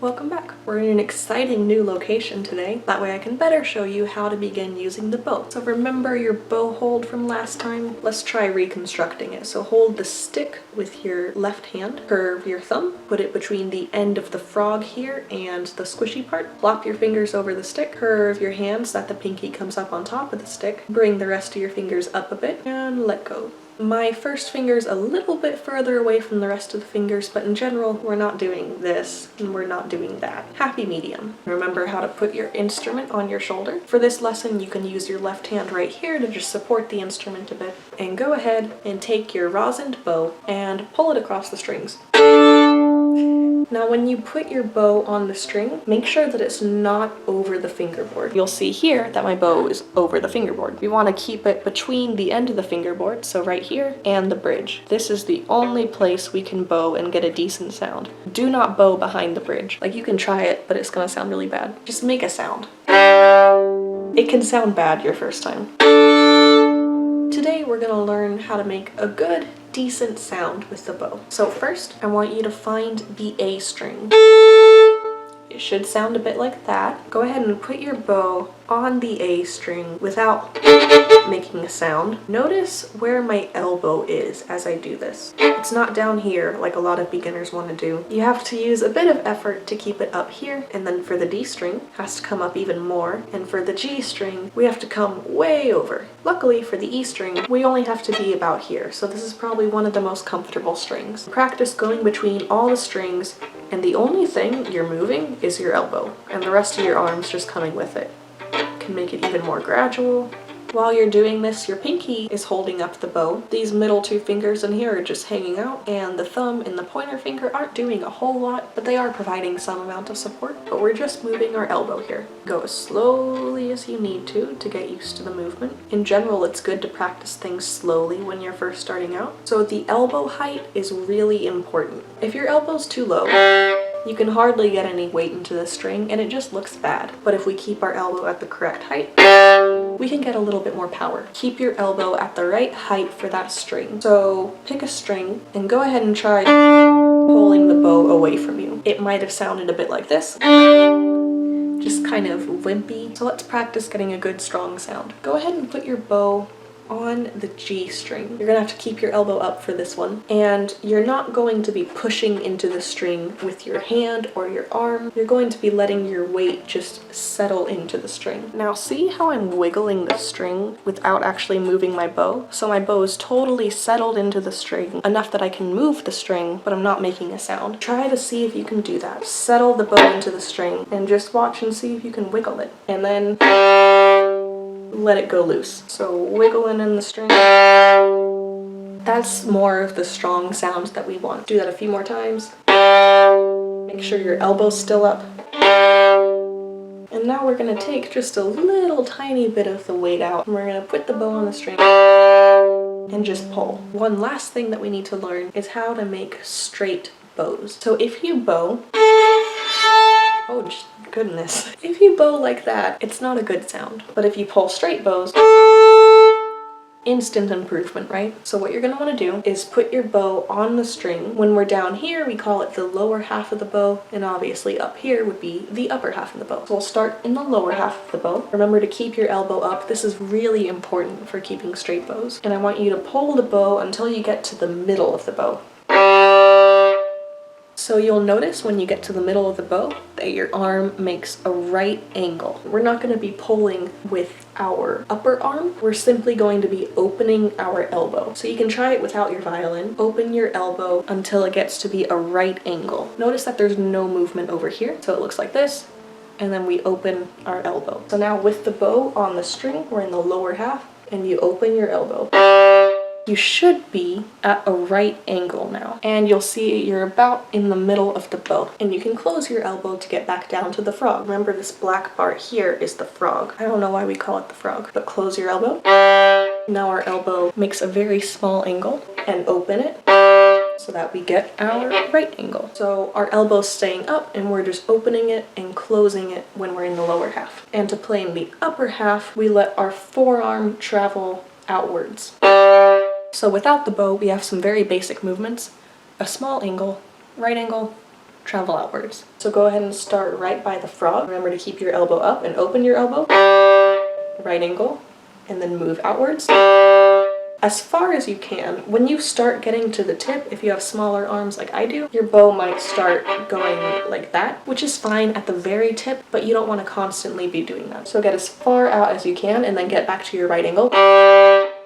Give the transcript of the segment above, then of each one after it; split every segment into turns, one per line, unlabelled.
Welcome back. We're in an exciting new location today. That way I can better show you how to begin using the bow. So remember your bow hold from last time? Let's try reconstructing it. So hold the stick with your left hand, curve your thumb, put it between the end of the frog here and the squishy part. Flop your fingers over the stick, curve your hand so that the pinky comes up on top of the stick. Bring the rest of your fingers up a bit and let go. My first finger's a little bit further away from the rest of the fingers, but in general, we're not doing this and we're not doing that. Happy medium. Remember how to put your instrument on your shoulder. For this lesson, you can use your left hand right here to just support the instrument a bit. And go ahead and take your rosined bow and pull it across the strings. Now when you put your bow on the string, make sure that it's not over the fingerboard. You'll see here that my bow is over the fingerboard. We want to keep it between the end of the fingerboard, so right here, and the bridge. This is the only place we can bow and get a decent sound. Do not bow behind the bridge. Like, you can try it, but it's gonna sound really bad. Just make a sound. It can sound bad your first time. Today we're gonna learn how to make a good, decent sound with the bow. So first, I want you to find the A string. It should sound a bit like that. Go ahead and put your bow on the A string without making a sound. Notice where my elbow is as I do this. It's not down here like a lot of beginners want to do. You have to use a bit of effort to keep it up here, and then for the D string, it has to come up even more, and for the G string, we have to come way over. Luckily for the E string, we only have to be about here, so this is probably one of the most comfortable strings. Practice going between all the strings, and the only thing you're moving is your elbow, and the rest of your arm's just coming with it. Can make it even more gradual. While you're doing this, your pinky is holding up the bow. These middle two fingers in here are just hanging out, and the thumb and the pointer finger aren't doing a whole lot, but they are providing some amount of support. But we're just moving our elbow here. Go as slowly as you need to get used to the movement. In general, it's good to practice things slowly when you're first starting out. So the elbow height is really important. If your elbow's too low, you can hardly get any weight into the string and it just looks bad. But if we keep our elbow at the correct height, we can get a little bit more power. Keep your elbow at the right height for that string. So pick a string and go ahead and try pulling the bow away from you. It might have sounded a bit like this, just kind of wimpy. So let's practice getting a good strong sound. Go ahead and put your bow on the G string. You're gonna have to keep your elbow up for this one, and you're not going to be pushing into the string with your hand or your arm. You're going to be letting your weight just settle into the string. Now see how I'm wiggling the string without actually moving my bow? So my bow is totally settled into the string, enough that I can move the string, but I'm not making a sound. Try to see if you can do that. Settle the bow into the string and just watch and see if you can wiggle it. And then let it go loose. So wiggling in the string. That's more of the strong sounds that we want. Do that a few more times. Make sure your elbow's still up. And now we're gonna take just a little tiny bit of the weight out, and we're gonna put the bow on the string and just pull. One last thing that we need to learn is how to make straight bows. So if you bow, oh goodness. If you bow like that, it's not a good sound. But if you pull straight bows, instant improvement, right? So what you're gonna wanna do is put your bow on the string. When we're down here, we call it the lower half of the bow, and obviously up here would be the upper half of the bow. So we'll start in the lower half of the bow. Remember to keep your elbow up. This is really important for keeping straight bows. And I want you to pull the bow until you get to the middle of the bow. So you'll notice when you get to the middle of the bow that your arm makes a right angle. We're not going to be pulling with our upper arm. We're simply going to be opening our elbow. So you can try it without your violin. Open your elbow until it gets to be a right angle. Notice that there's no movement over here. So it looks like this, and then we open our elbow. So now with the bow on the string, we're in the lower half, and you open your elbow. You should be at a right angle now, and you'll see you're about in the middle of the bow, and you can close your elbow to get back down to the frog. Remember, this black part here is the frog. I don't know why we call it the frog, but close your elbow. Now our elbow makes a very small angle, and open it so that we get our right angle. So our elbow's staying up, and we're just opening it and closing it when we're in the lower half. And to play in the upper half, we let our forearm travel outwards. So without the bow, we have some very basic movements. A small angle, right angle, travel outwards. So go ahead and start right by the frog. Remember to keep your elbow up and open your elbow. Right angle, and then move outwards as far as you can. When you start getting to the tip, if you have smaller arms like I do, your bow might start going like that, which is fine at the very tip, but you don't want to constantly be doing that. So get as far out as you can and then get back to your right angle.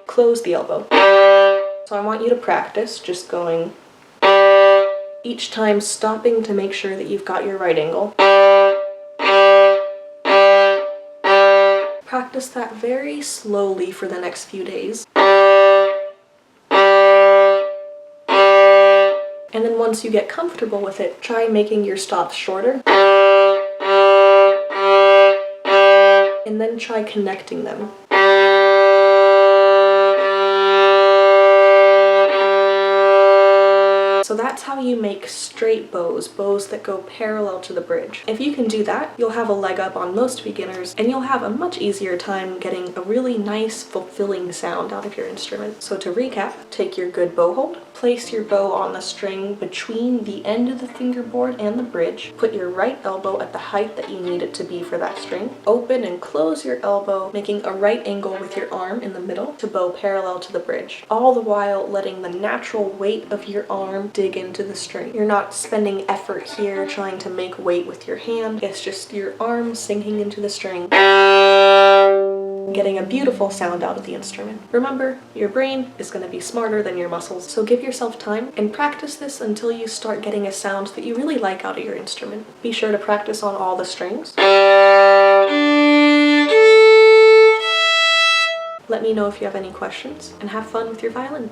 Close the elbow. So I want you to practice just going, each time stopping to make sure that you've got your right angle. Practice that very slowly for the next few days. And then once you get comfortable with it, try making your stops shorter. And then try connecting them. So that's how you make straight bows, bows that go parallel to the bridge. If you can do that, you'll have a leg up on most beginners, and you'll have a much easier time getting a really nice, fulfilling sound out of your instrument. So to recap, take your good bow hold, place your bow on the string between the end of the fingerboard and the bridge, put your right elbow at the height that you need it to be for that string, open and close your elbow, making a right angle with your arm in the middle to bow parallel to the bridge, all the while letting the natural weight of your arm dig into the string. You're not spending effort here trying to make weight with your hand. It's just your arm sinking into the string, getting a beautiful sound out of the instrument. Remember, your brain is going to be smarter than your muscles, so give yourself time and practice this until you start getting a sound that you really like out of your instrument. Be sure to practice on all the strings. Let me know if you have any questions, and have fun with your violin.